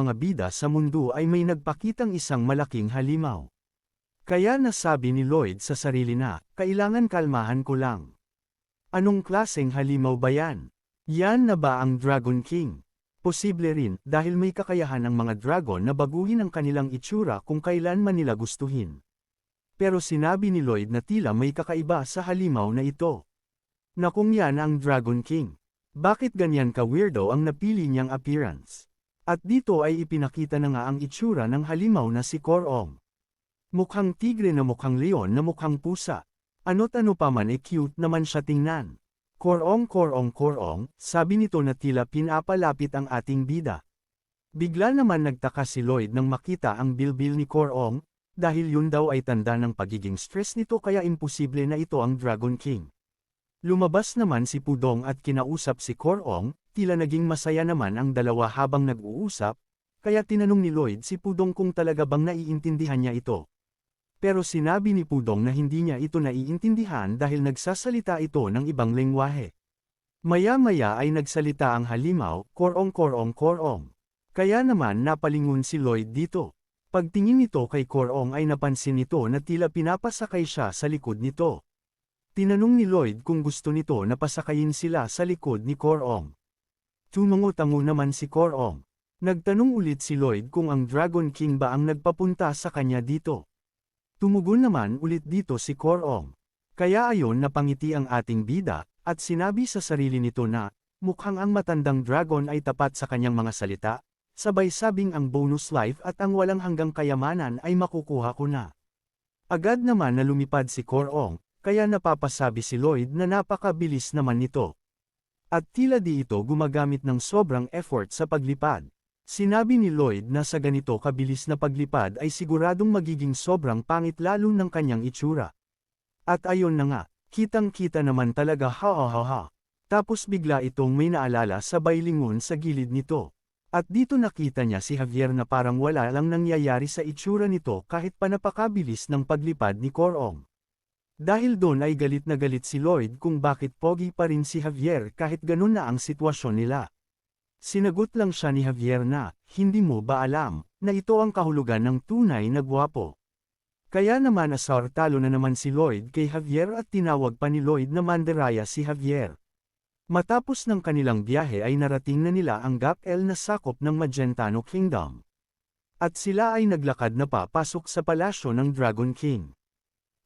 mga bida sa mundo ay may nagpakitang isang malaking halimaw. Kaya nasabi ni Lloyd sa sarili na, kailangan kalmahan ko lang. Anong klaseng halimaw ba yan? Yan na ba ang Dragon King? Posible rin, dahil may kakayahan ang mga dragon na baguhin ang kanilang itsura kung kailan man nila gustuhin. Pero sinabi ni Lloyd na tila may kakaiba sa halimaw na ito. Na kung yan ang Dragon King. Bakit ganyan ka-weirdo ang napili niyang appearance? At dito ay ipinakita na nga ang itsura ng halimaw na si Korong. Mukhang tigre na mukhang leon na mukhang pusa. Ano't ano pa man cute naman siya tingnan. Korong korong korong, sabi nito na tila pinapalapit ang ating bida. Bigla naman nagtaka si Lloyd nang makita ang bilbil ni Korong, dahil yun daw ay tanda ng pagiging stress nito kaya imposible na ito ang Dragon King. Lumabas naman si Pudong at kinausap si Korong, tila naging masaya naman ang dalawa habang nag-uusap, kaya tinanong ni Lloyd si Pudong kung talaga bang naiintindihan niya ito. Pero sinabi ni Pudong na hindi niya ito naiintindihan dahil nagsasalita ito ng ibang lengwahe. Maya-maya ay nagsalita ang halimaw, korong korong korong. Kaya naman napalingon si Lloyd dito. Pagtingin nito kay Korong ay napansin nito na tila pinapasakay siya sa likod nito. Tinanong ni Lloyd kung gusto nito na pasakayin sila sa likod ni Korong. Tumango-tango naman si Korong. Nagtanong ulit si Lloyd kung ang Dragon King ba ang nagpapunta sa kanya dito. Tumugon naman ulit dito si Korong. Kaya ayon napangiti ang ating bida, at sinabi sa sarili nito na, mukhang ang matandang dragon ay tapat sa kanyang mga salita, sabay sabing ang bonus life at ang walang hanggang kayamanan ay makukuha ko na. Agad naman na lumipad si Korong, kaya napapasabi si Lloyd na napakabilis naman nito. At tila di ito gumagamit ng sobrang effort sa paglipad. Sinabi ni Lloyd na sa ganito kabilis na paglipad ay siguradong magiging sobrang pangit lalo ng kanyang itsura. At ayon na nga, kitang-kita naman talaga ha. Tapos bigla itong may naalala sa baylingon sa gilid nito. At dito nakita niya si Javier na parang wala lang nangyayari sa itsura nito kahit pa napakabilis ng paglipad ni Korong. Dahil doon ay galit na galit si Lloyd kung bakit pogi pa rin si Javier kahit ganun na ang sitwasyon nila. Sinagot lang siya ni Javier na, hindi mo ba alam, na ito ang kahulugan ng tunay na gwapo. Kaya naman asar talo na naman si Lloyd kay Javier at tinawag pa ni Lloyd na mandaraya si Javier. Matapos ng kanilang biyahe ay narating na nila ang Gap-el na sakop ng Magentano Kingdom. At sila ay naglakad na papasok sa palasyo ng Dragon King.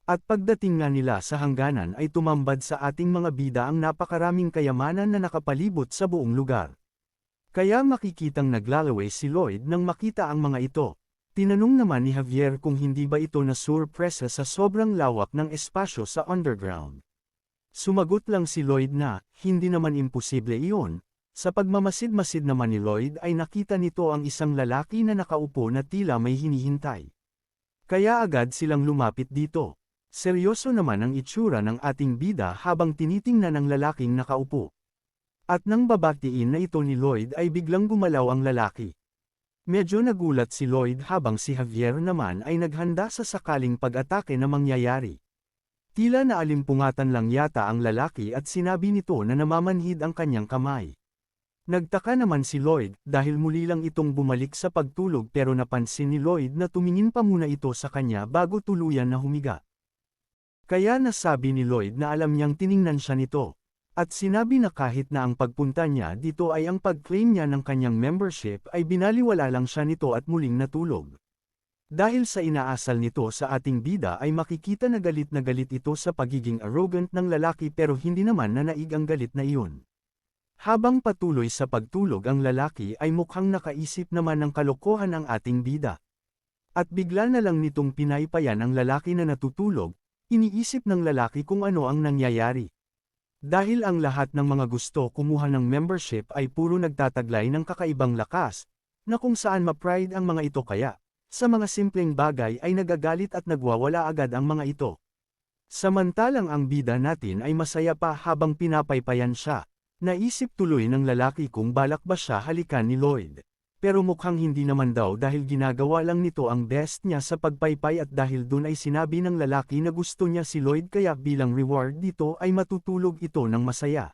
At pagdating nga nila sa hangganan ay tumambad sa ating mga bida ang napakaraming kayamanan na nakapalibot sa buong lugar. Kaya makikitang naglalaway si Lloyd nang makita ang mga ito. Tinanong naman ni Javier kung hindi ba ito nasurpresa sa sobrang lawak ng espasyo sa underground. Sumagot lang si Lloyd na, hindi naman imposible iyon. Sa pagmamasid-masid naman ni Lloyd ay nakita nito ang isang lalaki na nakaupo na tila may hinihintay. Kaya agad silang lumapit dito. Seryoso naman ang itsura ng ating bida habang tinitingnan ng lalaking nakaupo. At nang babatiin na ito ni Lloyd ay biglang gumalaw ang lalaki. Medyo nagulat si Lloyd habang si Javier naman ay naghanda sa sakaling pag-atake na mangyayari. Tila naalimpungatan lang yata ang lalaki at sinabi nito na namamanhid ang kanyang kamay. Nagtaka naman si Lloyd dahil muli lang itong bumalik sa pagtulog pero napansin ni Lloyd na tumingin pa muna ito sa kanya bago tuluyan na humiga. Kaya nasabi ni Lloyd na alam niyang tiningnan siya nito. At sinabi na kahit na ang pagpunta niya dito ay ang pag-claim niya ng kanyang membership ay binaliwala lang siya nito at muling natulog. Dahil sa inaasal nito sa ating bida ay makikita na galit ito sa pagiging arrogant ng lalaki pero hindi naman nanaig ang galit na iyon. Habang patuloy sa pagtulog ang lalaki ay mukhang nakaisip naman ng kalokohan ang ating bida. At bigla na lang nitong pinaypayan ang lalaki na natutulog, iniisip ng lalaki kung ano ang nangyayari. Dahil ang lahat ng mga gusto kumuha ng membership ay puro nagtataglay ng kakaibang lakas, na kung saan ma-pride ang mga ito kaya, sa mga simpleng bagay ay nagagalit at nagwawala agad ang mga ito. Samantalang ang bida natin ay masaya pa habang pinapaypayan siya, naisip tuloy ng lalaki kung balak ba siya halikan ni Lloyd. Pero mukhang hindi naman daw dahil ginagawa lang nito ang best niya sa pagpaypay at dahil dun ay sinabi ng lalaki na gusto niya si Lloyd kaya bilang reward dito ay matutulog ito ng masaya.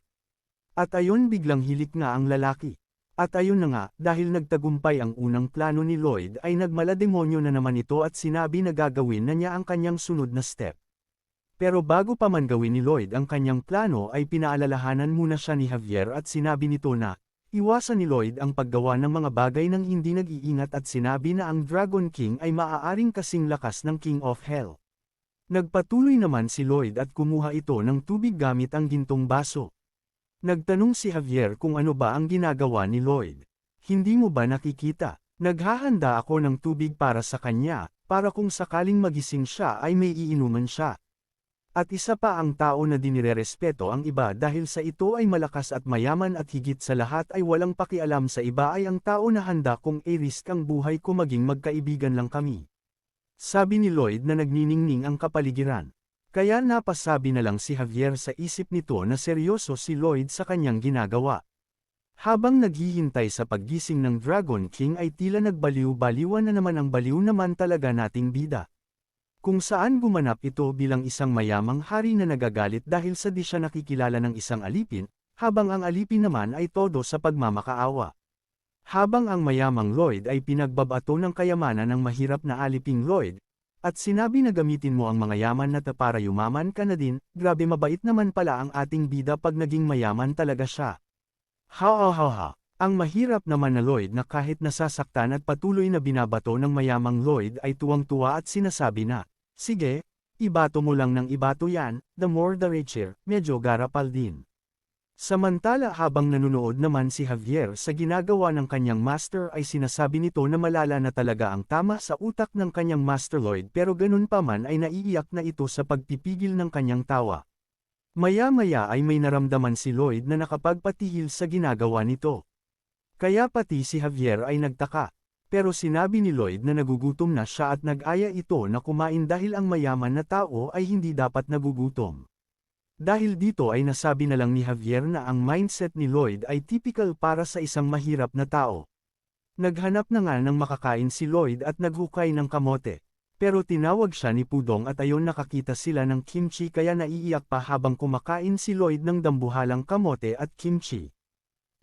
At ayon biglang hilik nga ang lalaki. At ayun na nga, dahil nagtagumpay ang unang plano ni Lloyd ay nagmalademonyo na naman ito at sinabi na gagawin na niya ang kanyang sunod na step. Pero bago pa man gawin ni Lloyd ang kanyang plano ay pinaalalahanan muna siya ni Javier at sinabi nito na, iwasan ni Lloyd ang paggawa ng mga bagay ng hindi nag-iingat at sinabi na ang Dragon King ay maaaring kasing lakas ng King of Hell. Nagpatuloy naman si Lloyd at kumuha ito ng tubig gamit ang gintong baso. Nagtanong si Javier kung ano ba ang ginagawa ni Lloyd. Hindi mo ba nakikita? Naghahanda ako ng tubig para sa kanya, para kung sakaling magising siya ay may iinuman siya. At isa pa ang tao na dinirerespeto ang iba dahil sa ito ay malakas at mayaman at higit sa lahat ay walang pakialam sa iba ay ang tao na handa kong i-risk ang buhay ko maging magkaibigan lang kami. Sabi ni Lloyd na nagniningning ang kapaligiran. Kaya napasabi na lang si Javier sa isip nito na seryoso si Lloyd sa kanyang ginagawa. Habang naghihintay sa paggising ng Dragon King ay tila nagbaliw-baliwan na naman ang baliw naman talaga nating bida. Kung saan gumanap ito bilang isang mayamang hari na nagagalit dahil sa di siya nakikilala ng isang alipin, habang ang alipin naman ay todo sa pagmamakaawa. Habang ang mayamang Lloyd ay pinagbabato ng kayamanan ng mahirap na aliping Lloyd, at sinabi na gamitin mo ang mga yaman na para yumaman ka na din, grabe mabait naman pala ang ating bida pag naging mayaman talaga siya. Ha. Ang mahirap naman na Lloyd na kahit nasasaktan at patuloy na binabato ng mayamang Lloyd ay tuwang-tuwa at sinasabi na, sige, ibato mo lang ng ibato yan, the more the richer, medyo garapal din. Samantala habang nanunood naman si Javier sa ginagawa ng kanyang master ay sinasabi nito na malala na talaga ang tama sa utak ng kanyang master Lloyd pero ganun pa man ay naiiyak na ito sa pagpipigil ng kanyang tawa. Maya-maya ay may naramdaman si Lloyd na nakapagpatihil sa ginagawa nito. Kaya pati si Javier ay nagtaka. Pero sinabi ni Lloyd na nagugutom na siya at nag-aya ito na kumain dahil ang mayaman na tao ay hindi dapat nagugutom. Dahil dito ay nasabi na lang ni Javier na ang mindset ni Lloyd ay typical para sa isang mahirap na tao. Naghanap na nga ng makakain si Lloyd at naghukay ng kamote. Pero tinawag siya ni Pudong at ayon nakakita sila ng kimchi kaya naiiyak pa habang kumakain si Lloyd ng dambuhalang kamote at kimchi.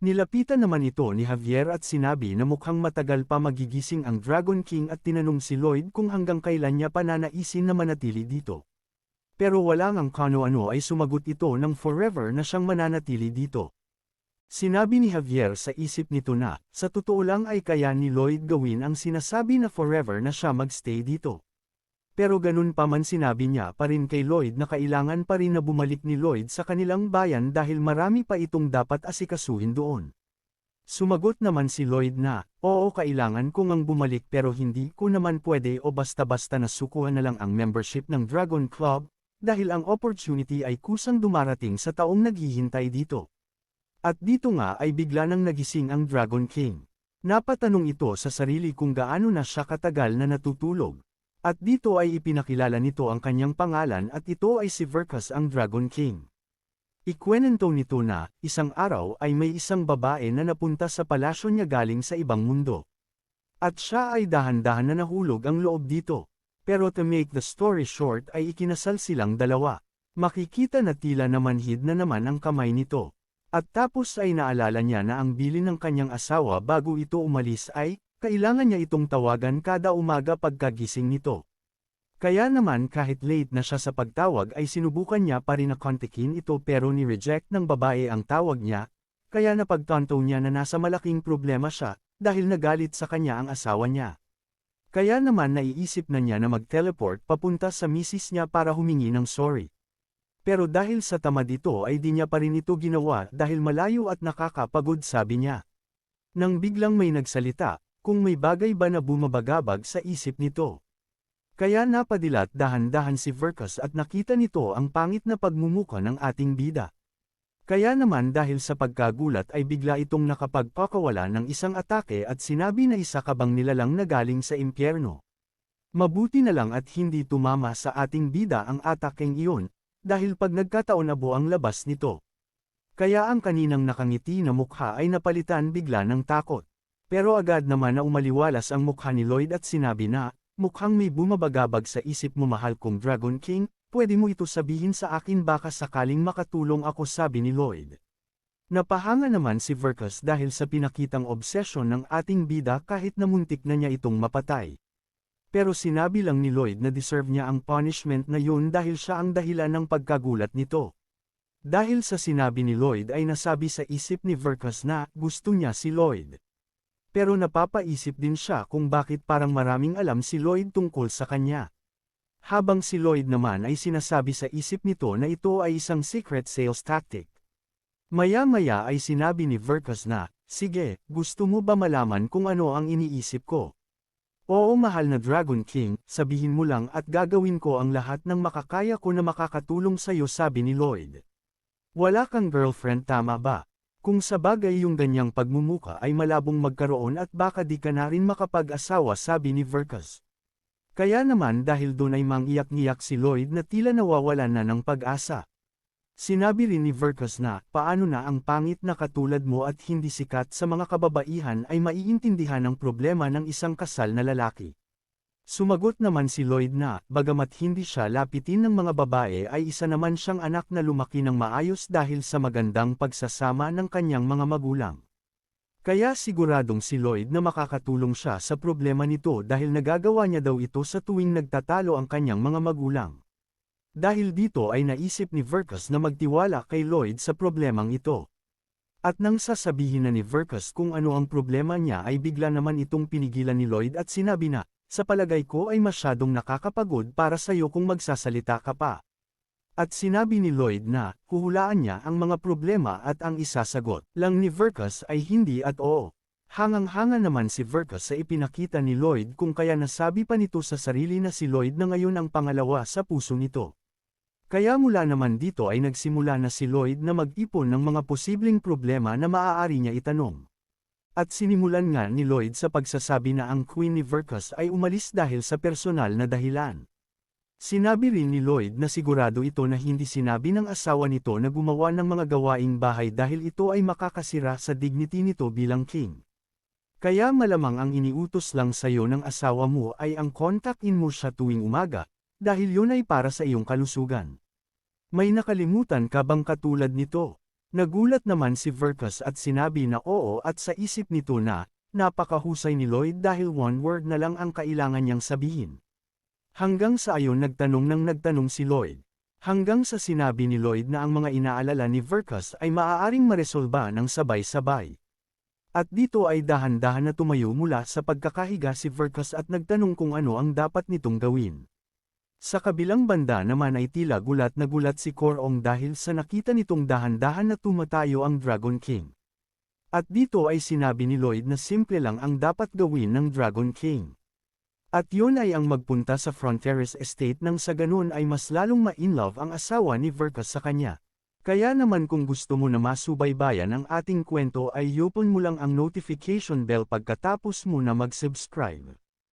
Nilapitan naman ito ni Javier at sinabi na mukhang matagal pa magigising ang Dragon King at tinanong si Lloyd kung hanggang kailan niya pa nanaisin na manatili dito. Pero wala ngang kano-ano ay sumagot ito ng forever na siyang mananatili dito. Sinabi ni Javier sa isip nito na, sa totoo lang ay kaya ni Lloyd gawin ang sinasabi na forever na siya magstay dito. Pero ganun pa man sinabi niya pa rin kay Lloyd na kailangan pa rin na bumalik ni Lloyd sa kanilang bayan dahil marami pa itong dapat asikasuhin doon. Sumagot naman si Lloyd na, oo kailangan ko ngang bumalik pero hindi ko naman pwede o basta-basta na sukuhan na lang ang membership ng Dragon Club, dahil ang opportunity ay kusang dumarating sa taong naghihintay dito. At dito nga ay bigla nang nagising ang Dragon King. Napatanong ito sa sarili kung gaano na siya katagal na natutulog. At dito ay ipinakilala nito ang kanyang pangalan at ito ay si Vercas ang Dragon King. Ikwenento nito na, isang araw ay may isang babae na napunta sa palasyo niya galing sa ibang mundo. At siya ay dahan-dahan na nahulog ang loob dito. Pero to make the story short ay ikinasal silang dalawa. Makikita na tila namanhid na naman ang kamay nito. At tapos ay naalala niya na ang bilin ng kanyang asawa bago ito umalis ay, kailangan niya itong tawagan kada umaga pagkagising nito. Kaya naman kahit late na siya sa pagtawag ay sinubukan niya pa rin na kontakin ito pero ni-reject ng babae ang tawag niya, kaya napagtanto niya na nasa malaking problema siya, dahil nagalit sa kanya ang asawa niya. Kaya naman naiisip na niya na mag-teleport papunta sa misis niya para humingi ng sorry. Pero dahil sa tamad ito ay di niya pa rin ito ginawa dahil malayo at nakakapagod sabi niya. Nang biglang may nagsalita, kung may bagay ba na bumabagabag sa isip nito. Kaya napadilat dahan-dahan si Vercas at nakita nito ang pangit na pagmumuka ng ating bida. Kaya naman dahil sa pagkagulat ay bigla itong nakapagpakawala ng isang atake at sinabi na isa ka bang nilalang na galing sa impyerno. Mabuti na lang at hindi tumama sa ating bida ang atakeng iyon, dahil pag nagkataon abo ang labas nito. Kaya ang kaninang nakangiti na mukha ay napalitan bigla ng takot. Pero agad naman na umaliwalas ang mukha ni Lloyd at sinabi na, mukhang may bumabagabag sa isip mo mahal kong Dragon King, pwede mo ito sabihin sa akin baka sakaling makatulong ako sabi ni Lloyd. Napahanga naman si Vercas dahil sa pinakitang obsesyon ng ating bida kahit na muntik na niya itong mapatay. Pero sinabi lang ni Lloyd na deserve niya ang punishment na yun dahil siya ang dahilan ng pagkagulat nito. Dahil sa sinabi ni Lloyd ay nasabi sa isip ni Vercas na gusto niya si Lloyd. Pero napapaisip din siya kung bakit parang maraming alam si Lloyd tungkol sa kanya. Habang si Lloyd naman ay sinasabi sa isip nito na ito ay isang secret sales tactic. Maya-maya ay sinabi ni Vercas na, sige, gusto mo ba malaman kung ano ang iniisip ko? Oo mahal na Dragon King, sabihin mo lang at gagawin ko ang lahat ng makakaya ko na makakatulong sa'yo sabi ni Lloyd. Wala kang girlfriend tama ba? Kung sabagay yung ganyang pagmumuka ay malabong magkaroon at baka di ka na rin makapag-asawa sabi ni Vercas. Kaya naman dahil doon ay mangiyak-ngiyak si Lloyd na tila nawawalan na ng pag-asa. Sinabi rin ni Vercas na, paano na ang pangit na katulad mo at hindi sikat sa mga kababaihan ay maiintindihan ang problema ng isang kasal na lalaki. Sumagot naman si Lloyd na, bagamat hindi siya lapitin ng mga babae ay isa naman siyang anak na lumaki ng maayos dahil sa magandang pagsasama ng kanyang mga magulang. Kaya siguradong si Lloyd na makakatulong siya sa problema nito dahil nagagawa niya daw ito sa tuwing nagtatalo ang kanyang mga magulang. Dahil dito ay naisip ni Vercas na magtiwala kay Lloyd sa problemang ito. At nang sasabihin na ni Vercas kung ano ang problema niya ay bigla naman itong pinigilan ni Lloyd at sinabi na, sa palagay ko ay masyadong nakakapagod para sa'yo kung magsasalita ka pa. At sinabi ni Lloyd na, huhulaan niya ang mga problema at ang isasagot lang ni Vercas ay hindi at oo. Hangang-hanga naman si Vercas sa ipinakita ni Lloyd kung kaya nasabi pa nito sa sarili na si Lloyd na ngayon ang pangalawa sa puso nito. Kaya mula naman dito ay nagsimula na si Lloyd na mag-ipon ng mga posibleng problema na maaari niya itanong. At sinimulan nga ni Lloyd sa pagsasabi na ang Queen ni Vercas ay umalis dahil sa personal na dahilan. Sinabi rin ni Lloyd na sigurado ito na hindi sinabi ng asawa nito na gumawa ng mga gawaing bahay dahil ito ay makakasira sa dignity nito bilang king. Kaya malamang ang iniutos lang sa'yo ng asawa mo ay ang kontakin mo siya tuwing umaga, dahil yun ay para sa iyong kalusugan. May nakalimutan ka bang katulad nito? Nagulat naman si Vercas at sinabi na oo at sa isip nito na, napakahusay ni Lloyd dahil one word na lang ang kailangan niyang sabihin. Hanggang sa ayon nagtanong si Lloyd. Hanggang sa sinabi ni Lloyd na ang mga inaalala ni Vercas ay maaaring maresolba ng sabay-sabay. At dito ay dahan-dahan na tumayo mula sa pagkakahiga si Vercas at nagtanong kung ano ang dapat nitong gawin. Sa kabilang banda naman ay tila gulat na gulat si Korong dahil sa nakita nitong dahan-dahan na tumatayo ang Dragon King. At dito ay sinabi ni Lloyd na simple lang ang dapat gawin ng Dragon King. At yun ay ang magpunta sa Fronteras Estate nang sa ganun ay mas lalong ma-inlove ang asawa ni Vercas sa kanya. Kaya naman kung gusto mo na masubaybayan ang ating kwento ay i-open mo lang ang notification bell pagkatapos mo na mag-subscribe.